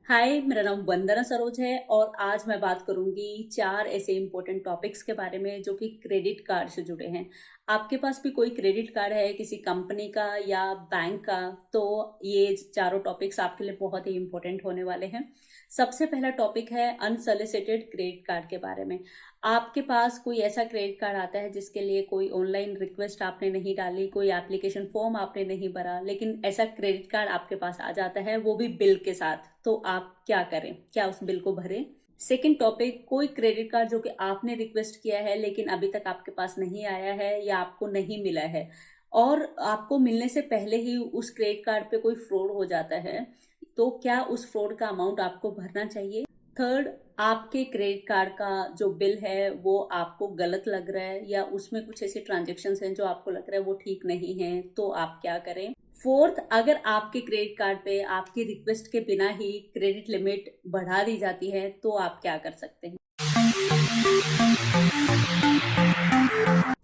हाय, मेरा नाम वंदना सरोज है और आज मैं बात करूंगी चार ऐसे इंपॉर्टेंट टॉपिक्स के बारे में जो कि क्रेडिट कार्ड से जुड़े हैं। आपके पास भी कोई क्रेडिट कार्ड है किसी कंपनी का या बैंक का, तो ये चारों टॉपिक्स आपके लिए बहुत ही इंपॉर्टेंट होने वाले हैं। सबसे पहला टॉपिक है अनसॉलिसिटेड क्रेडिट कार्ड के बारे में। आपके पास कोई ऐसा क्रेडिट कार्ड आता है जिसके लिए कोई ऑनलाइन रिक्वेस्ट आपने नहीं डाली, कोई एप्लीकेशन फॉर्म आपने नहीं भरा, लेकिन ऐसा क्रेडिट कार्ड आपके पास आ जाता है, वो भी बिल के साथ। तो आप क्या करें? क्या उस बिल को भरें? सेकंड टॉपिक, कोई क्रेडिट कार्ड जो कि आपने रिक्वेस्ट किया है लेकिन अभी तक आपके पास नहीं आया है या आपको नहीं मिला है, और आपको मिलने से पहले ही उस क्रेडिट कार्ड पे कोई फ्रॉड हो जाता है, तो क्या उस फ्रॉड का अमाउंट आपको भरना चाहिए? थर्ड, आपके क्रेडिट कार्ड का जो बिल है वो आपको गलत लग रहा है या उसमें कुछ ऐसे ट्रांजेक्शन्स हैं जो आपको लग रहा है वो ठीक नहीं है, तो आप क्या करें? फोर्थ, अगर आपके क्रेडिट कार्ड पे आपकी रिक्वेस्ट के बिना ही क्रेडिट लिमिट बढ़ा दी जाती है, तो आप क्या कर सकते हैं?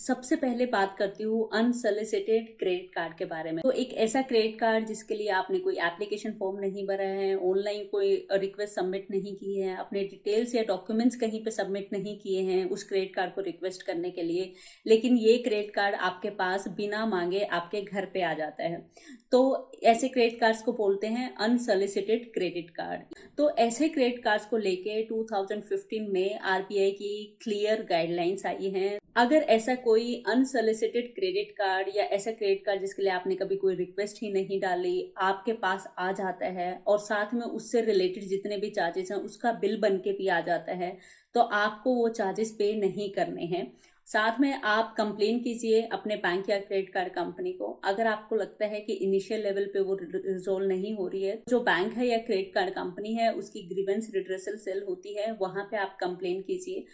सबसे पहले बात करती हूँ अनसॉलिसिटेड क्रेडिट कार्ड के बारे में। तो एक ऐसा क्रेडिट कार्ड जिसके लिए आपने कोई एप्लीकेशन फॉर्म नहीं भरा है, ऑनलाइन कोई रिक्वेस्ट सबमिट नहीं की है, अपने डिटेल्स या डॉक्यूमेंट्स कहीं पे सबमिट नहीं किए हैं उस क्रेडिट कार्ड को रिक्वेस्ट करने के लिए, लेकिन ये क्रेडिट कार्ड आपके पास बिना मांगे आपके घर पे आ जाता है, तो ऐसे क्रेडिट कार्ड्स को बोलते हैं अनसॉलिसिटेड क्रेडिट कार्ड। तो ऐसे क्रेडिट कार्ड्स को लेके 2015 में आरबीआई की क्लियर गाइडलाइंस आई हैं। अगर ऐसा कोई अनसॉलिसिटेड क्रेडिट कार्ड या ऐसा क्रेडिट कार्ड जिसके लिए आपने कभी कोई रिक्वेस्ट ही नहीं डाली आपके पास आ जाता है और साथ में उससे रिलेटेड जितने भी चार्जेस हैं उसका बिल बन के भी आ जाता है, तो आपको वो चार्जेस पे नहीं करने हैं। साथ में आप कंप्लेन कीजिए अपने बैंक या क्रेडिट कार्ड कंपनी को। अगर आपको लगता है कि इनिशियल लेवल पे वो रिजोल्व नहीं हो रही है, जो बैंक है या क्रेडिट कार्ड कंपनी है उसकी ग्रीवेंस रिड्रेसल सेल होती है, वहां पे आप कंप्लेन कीजिए।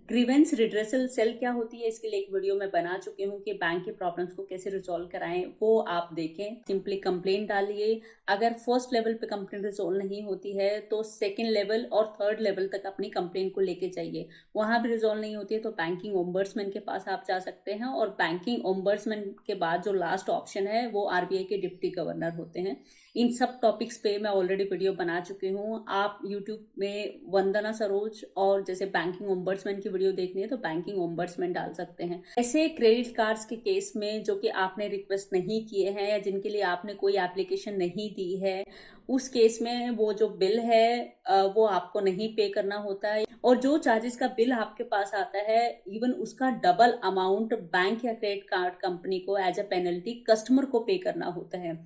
ग्रीवेंस रिड्रेसल सेल क्या होती है, इसके लिए एक वीडियो मैं बना चुकी हूँ कि बैंक के प्रॉब्लम्स को कैसे रिजॉल्व कराएं, वो आप देखें। सिंपली कंप्लेंट डालिए। अगर फर्स्ट लेवल पे कंप्लेंट रिजॉल्व नहीं होती है तो सेकंड लेवल और थर्ड लेवल तक अपनी कंप्लेंट को लेके जाइए। वहां भी रिजॉल्व नहीं होती है तो बैंकिंग ओम्बर्समैन के पास आप जा सकते हैं, और बैंकिंग ओम्बर्समैन के बाद जो लास्ट ऑप्शन है वो आरबीआई के डिप्टी गवर्नर होते हैं। इन सब टॉपिक्स पे मैं ऑलरेडी वीडियो बना चुकी हूँ। आप यूट्यूब में वंदना सरोज और जैसे बैंकिंग ओम्बर्समैन की वीडियो देखनी है तो बैंकिंग ओम्बर्समैन डाल सकते हैं। ऐसे क्रेडिट कार्ड्स के केस में जो कि आपने रिक्वेस्ट नहीं किए हैं या जिनके लिए आपने कोई एप्लीकेशन नहीं दी है, उस केस में वो जो बिल है वो आपको नहीं पे करना होता है, और जो चार्जेस का बिल आपके पास आता है इवन उसका डबल अमाउंट बैंक या क्रेडिट कार्ड कंपनी को एज अ पेनल्टी कस्टमर को पे करना होता है।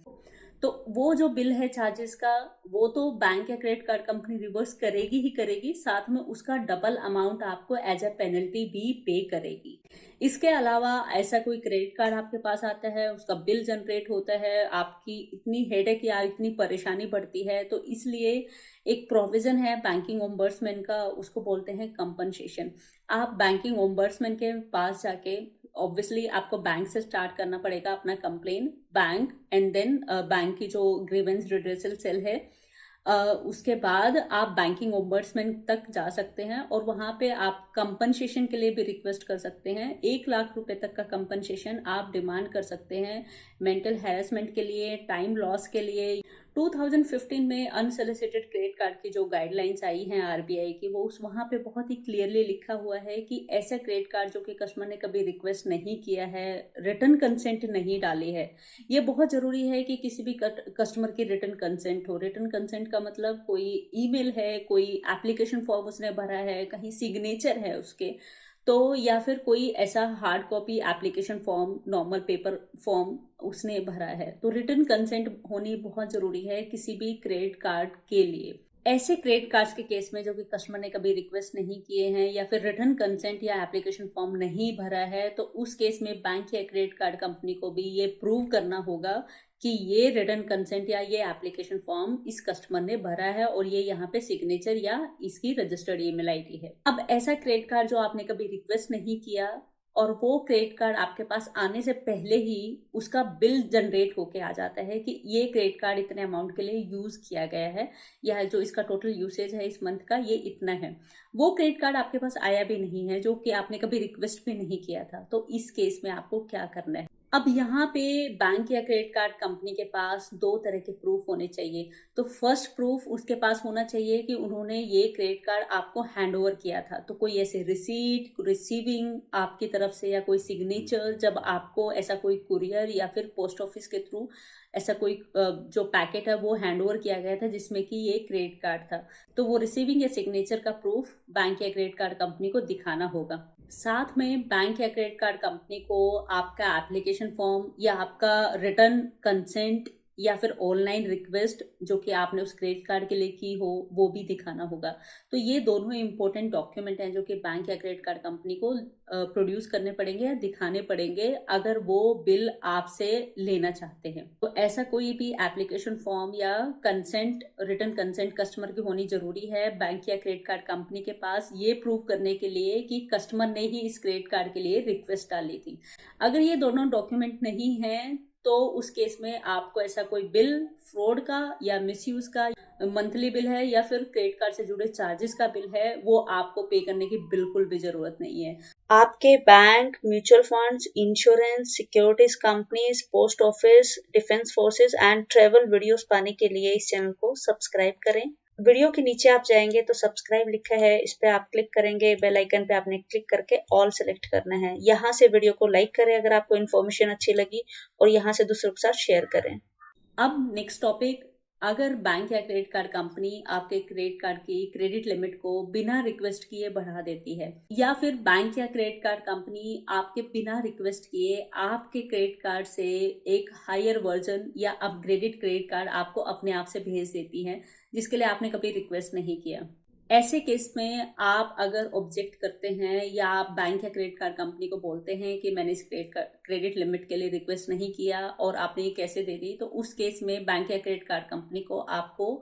तो वो जो बिल है चार्जेस का, वो तो बैंक या क्रेडिट कार्ड कंपनी रिवर्स करेगी ही करेगी, साथ में उसका डबल अमाउंट आपको एज अ पेनल्टी भी पे करेगी। इसके अलावा ऐसा कोई क्रेडिट कार्ड आपके पास आता है, उसका बिल जनरेट होता है, आपकी इतनी हेडेक या इतनी परेशानी बढ़ती है, तो इसलिए एक प्रोविजन है बैंकिंग ओम्बर्समैन का, उसको बोलते हैं कंपनसेशन। आप बैंकिंग ओम्बर्समैन के पास जाके, ऑब्वियसली आपको बैंक से स्टार्ट करना पड़ेगा अपना complain, bank and then bank की जो ग्रीवेंस रिड्रेसल सेल है, उसके बाद आप बैंकिंग ओम्बर्समैन तक जा सकते हैं और वहां पे आप कंपनसेशन के लिए भी रिक्वेस्ट कर सकते हैं। 1 लाख रुपए तक का कंपनसेशन आप डिमांड कर सकते हैं मेंटल हैरेसमेंट के लिए, टाइम लॉस के लिए। 2015 में अनसॉलिसिटेड क्रेडिट कार्ड की जो गाइडलाइंस आई हैं आरबीआई की, वो उस वहां पे बहुत ही क्लियरली लिखा हुआ है कि ऐसा क्रेडिट कार्ड जो कि कस्टमर ने कभी रिक्वेस्ट नहीं किया है, रिटर्न कंसेंट नहीं डाली है। ये बहुत जरूरी है कि किसी भी कस्टमर की रिटर्न कंसेंट हो। रिटर्न कंसेंट का मतलब कोई ईमेल है, कोई एप्लीकेशन फॉर्म उसने भरा है, कहीं सिग्नेचर है उसके, तो या फिर कोई ऐसा hard copy application form, normal paper form उसने भरा है, तो रिटर्न कंसेंट होनी बहुत जरूरी है किसी भी क्रेडिट कार्ड के लिए। ऐसे क्रेडिट कार्ड्स के केस में जो कि कस्टमर ने कभी रिक्वेस्ट नहीं किए हैं या फिर रिटर्न कंसेंट या एप्लीकेशन फॉर्म नहीं भरा है, तो उस केस में बैंक या क्रेडिट कार्ड कंपनी को भी ये प्रूव करना होगा कि ये रिटर्न कंसेंट या ये एप्लीकेशन फॉर्म इस कस्टमर ने भरा है और ये यहाँ पे सिग्नेचर या इसकी रजिस्टर्ड ईमेल आईडी है। अब ऐसा क्रेडिट कार्ड जो आपने कभी रिक्वेस्ट नहीं किया और वो क्रेडिट कार्ड आपके पास आने से पहले ही उसका बिल जनरेट होके आ जाता है कि ये क्रेडिट कार्ड इतने अमाउंट के लिए यूज किया गया है, या जो इसका टोटल यूसेज है इस मंथ का ये इतना है, वो क्रेडिट कार्ड आपके पास आया भी नहीं है जो कि आपने कभी रिक्वेस्ट भी नहीं किया था, तो इस केस में आपको क्या करना है? अब यहाँ पे बैंक या क्रेडिट कार्ड कंपनी के पास दो तरह के प्रूफ होने चाहिए। तो फर्स्ट प्रूफ उसके पास होना चाहिए कि उन्होंने ये क्रेडिट कार्ड आपको हैंड ओवर किया था। तो कोई ऐसे रिसीट, रिसीविंग आपकी तरफ से या कोई सिग्नेचर, जब आपको ऐसा कोई कुरियर या फिर पोस्ट ऑफिस के थ्रू ऐसा कोई जो पैकेट है वो हैंड ओवर किया गया था जिसमें कि ये क्रेडिट कार्ड था, तो वो रिसीविंग या सिग्नेचर का प्रूफ बैंक या क्रेडिट कार्ड कंपनी को दिखाना होगा। साथ में बैंक या क्रेडिट कार्ड कंपनी को आपका एप्लीकेशन फॉर्म या आपका रिटर्न कंसेंट या फिर ऑनलाइन रिक्वेस्ट जो कि आपने उस क्रेडिट कार्ड के लिए की हो वो भी दिखाना होगा। तो ये दोनों इंपॉर्टेंट डॉक्यूमेंट हैं जो कि बैंक या क्रेडिट कार्ड कंपनी को प्रोड्यूस करने पड़ेंगे या दिखाने पड़ेंगे अगर वो बिल आपसे लेना चाहते हैं। तो ऐसा कोई भी एप्लीकेशन फॉर्म या कंसेंट, रिटर्न कंसेंट कस्टमर की होनी जरूरी है बैंक या क्रेडिट कार्ड कंपनी के पास, ये प्रूव करने के लिए कि कस्टमर ने ही इस क्रेडिट कार्ड के लिए रिक्वेस्ट डाली थी। अगर ये दोनों डॉक्यूमेंट नहीं है तो उस केस में आपको ऐसा कोई बिल, फ्रॉड का या मिसयूज का मंथली बिल है या फिर क्रेडिट कार्ड से जुड़े चार्जेस का बिल है, वो आपको पे करने की बिल्कुल भी जरूरत नहीं है। आपके bank, mutual funds, insurance, securities companies, post office, defence forces and travel videos पाने के लिए इस चैनल को सब्सक्राइब करें। वीडियो के नीचे आप जाएंगे तो सब्सक्राइब लिखा है, इस पे आप क्लिक करेंगे, बेल आइकन पे आपने क्लिक करके ऑल सेलेक्ट करना है। यहाँ से वीडियो को लाइक करें अगर आपको इन्फॉर्मेशन अच्छी लगी और यहाँ से दूसरों के साथ शेयर करें। अब नेक्स्ट टॉपिक, अगर बैंक या क्रेडिट कार्ड कंपनी आपके क्रेडिट कार्ड की क्रेडिट लिमिट को बिना रिक्वेस्ट किए बढ़ा देती है या फिर बैंक या क्रेडिट कार्ड कंपनी आपके बिना रिक्वेस्ट किए आपके क्रेडिट कार्ड से एक हायर वर्जन या अपग्रेडेड क्रेडिट कार्ड आपको अपने आप से भेज देती है जिसके लिए आपने कभी रिक्वेस्ट नहीं किया, ऐसे केस में आप अगर ऑब्जेक्ट करते हैं या आप बैंक या क्रेडिट कार्ड कंपनी को बोलते हैं कि मैंने इस क्रेडिट लिमिट के लिए रिक्वेस्ट नहीं किया और आपने ये कैसे दे दी, तो उस केस में बैंक या क्रेडिट कार्ड कंपनी को आपको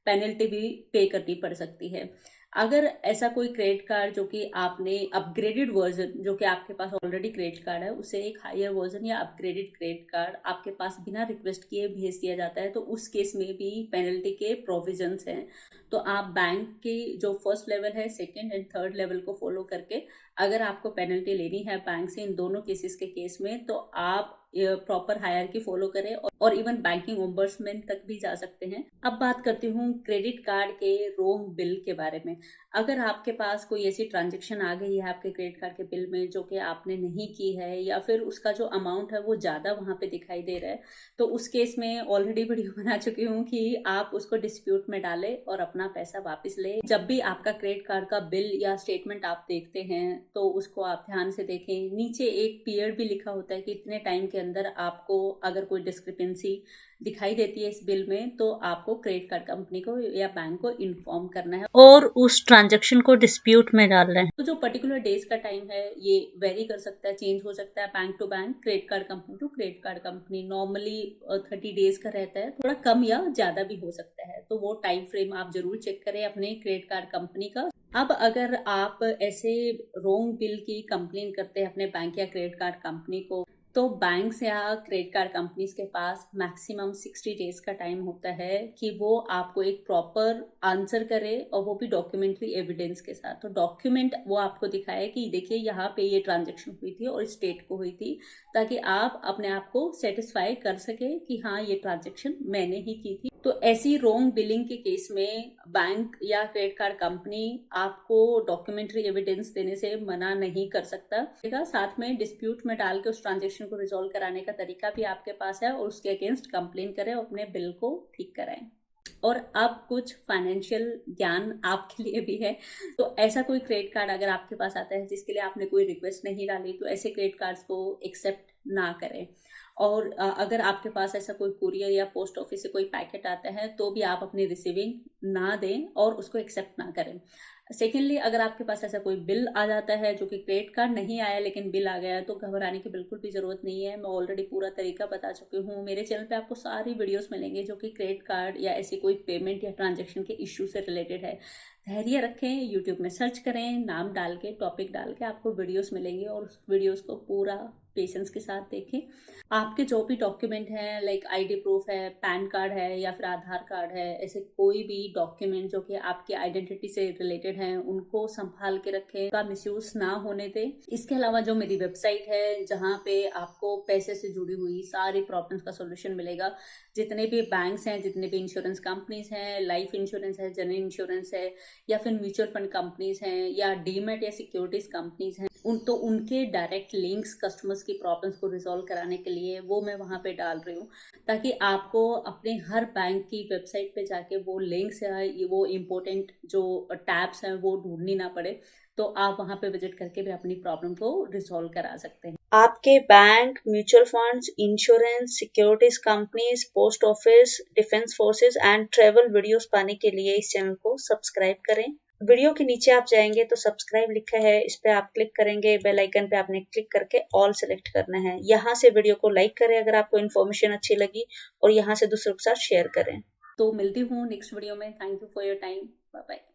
पेनल्टी भी पे करनी पड़ सकती है। अगर ऐसा कोई क्रेडिट कार्ड जो कि आपने अपग्रेडेड वर्जन, जो कि आपके पास ऑलरेडी क्रेडिट कार्ड है उसे एक हायर वर्जन या अपग्रेडेड क्रेडिट कार्ड आपके पास बिना रिक्वेस्ट किए भेज दिया जाता है, तो उस केस में भी पेनल्टी के प्रोविजंस हैं। तो आप बैंक के जो फर्स्ट लेवल है, सेकंड एंड थर्ड लेवल को फॉलो करके अगर आपको पेनल्टी लेनी है बैंक से इन दोनों केसेस के केस में, तो आप प्रॉपर हायरार्की फॉलो करें और इवन बैंकिंग ओम्बड्समैन तक भी जा सकते हैं। अब बात करती हूँ क्रेडिट कार्ड के रोंग बिल के बारे में। अगर आपके पास कोई ऐसी ट्रांजेक्शन आ गई है आपके क्रेडिट कार्ड के बिल में जो कि आपने नहीं की है या फिर उसका जो अमाउंट है वो ज़्यादा वहाँ पे दिखाई दे रहा है, तो उस केस में ऑलरेडी वीडियो बना चुकी हूँ कि आप उसको डिस्प्यूट में डालें और अपना पैसा वापस ले। जब भी आपका क्रेडिट कार्ड का बिल या स्टेटमेंट आप देखते हैं तो उसको आप ध्यान से देखें, नीचे एक पीरियड भी लिखा होता है कि इतने टाइम के अंदर आपको अगर कोई डिस्क्रिपेंसी दिखाई देती है इस बिल में तो आपको क्रेडिट कार्ड कंपनी को या बैंक को इन्फॉर्म करना है और उस ट्रांजैक्शन को डिस्प्यूट में डालना है। तो जो पर्टिकुलर डेज का टाइम है ये वेरी कर सकता है, चेंज हो सकता है bank to bank, credit card company to credit card company. Normally 30 days का रहता है, थोड़ा कम या ज्यादा भी हो सकता है, तो वो टाइम फ्रेम आप जरूर चेक करें अपने क्रेडिट कार्ड कंपनी का। अब अगर आप ऐसे रोंग बिल की कंप्लेन करते हैं अपने बैंक या क्रेडिट कार्ड कंपनी को, तो बैंक्स या क्रेडिट कार्ड कंपनीज के पास मैक्सिमम 60 डेज का टाइम होता है कि वो आपको एक प्रॉपर आंसर करे और वो भी डॉक्यूमेंट्री एविडेंस के साथ। तो डॉक्यूमेंट वो आपको दिखाए कि देखिए यहाँ पे ये ट्रांजेक्शन हुई थी और इस डेट को हुई थी, ताकि आप अपने आप को सेटिस्फाई कर सके कि हाँ ये ट्रांजेक्शन मैंने ही की थी। तो ऐसी रोंग बिलिंग के केस में बैंक या क्रेडिट कार्ड कंपनी आपको डॉक्यूमेंट्री एविडेंस देने से मना नहीं कर सकता। साथ में डिस्प्यूट में डाल के उस ट्रांजेक्शन को रिजॉल्व कराने का तरीका भी आपके पास है और उसके अगेंस्ट कंप्लेन करें और अपने बिल को ठीक कराएं। और अब कुछ फाइनेंशियल ज्ञान आपके लिए भी है। तो ऐसा कोई क्रेडिट कार्ड अगर आपके पास आता है जिसके लिए आपने कोई रिक्वेस्ट नहीं डाली, तो ऐसे क्रेडिट कार्ड्स को एक्सेप्ट ना करें। और अगर आपके पास ऐसा कोई कुरियर या पोस्ट ऑफिस से कोई पैकेट आता है तो भी आप अपनी रिसीविंग ना दें और उसको एक्सेप्ट ना करें। सेकेंडली, अगर आपके पास ऐसा कोई बिल आ जाता है जो कि क्रेडिट कार्ड नहीं आया लेकिन बिल आ गया है, तो घबराने की बिल्कुल भी जरूरत नहीं है। मैं ऑलरेडी पूरा तरीका बता चुकी हूँ। मेरे चैनल पे आपको सारी वीडियोस मिलेंगे जो कि क्रेडिट कार्ड या ऐसी कोई पेमेंट या ट्रांजेक्शन के इश्यू से रिलेटेड है। धैर्य रखें, यूट्यूब में सर्च करें, नाम डाल के, टॉपिक डाल के आपको वीडियोस मिलेंगे और उस वीडियोस को पूरा पेशेंस के साथ देखें। आपके जो भी डॉक्यूमेंट हैं लाइक आईडी प्रूफ है, पैन कार्ड है या फिर आधार कार्ड है, ऐसे कोई भी डॉक्यूमेंट जो कि आपकी आइडेंटिटी से रिलेटेड हैं उनको संभाल के रखें, का मिसयूज ना होने दें। इसके अलावा जो मेरी वेबसाइट है जहाँ पे आपको पैसे से जुड़ी हुई सारी प्रॉब्लम्स का सोल्यूशन मिलेगा, जितने भी बैंक्स हैं, जितने भी इंश्योरेंस कंपनीज हैं, लाइफ इंश्योरेंस है, जनरल इंश्योरेंस है या फिर म्यूचुअल फंड कंपनीज हैं या डीमेट या सिक्योरिटीज कंपनीज हैं, तो उनके डायरेक्ट लिंक्स कस्टमर्स की प्रॉब्लम्स को रिजॉल्व कराने के लिए वो मैं वहाँ पे डाल रही हूँ, ताकि आपको अपने हर बैंक की वेबसाइट पे जाके वो लिंक्स या वो इम्पोर्टेंट जो टैब्स हैं वो ढूंढनी ना पड़े। तो आप वहाँ पे विजिट करके भी अपनी प्रॉब्लम को रिजॉल्व करा सकते हैं। आपके bank, mutual funds, insurance, securities companies, post office, defence forces and travel videos पाने के लिए इस चैनल को सब्सक्राइब करें। वीडियो के नीचे आप जाएंगे तो सब्सक्राइब लिखा है, इस पे आप क्लिक करेंगे, बेल आइकन पे आपने क्लिक करके ऑल सेलेक्ट करना है। यहाँ से वीडियो को लाइक करें अगर आपको इन्फॉर्मेशन अच्छी लगी और यहाँ से दूसरों के साथ शेयर करें। तो मिलती हूँ नेक्स्ट वीडियो में। Thank you for your time. Bye bye.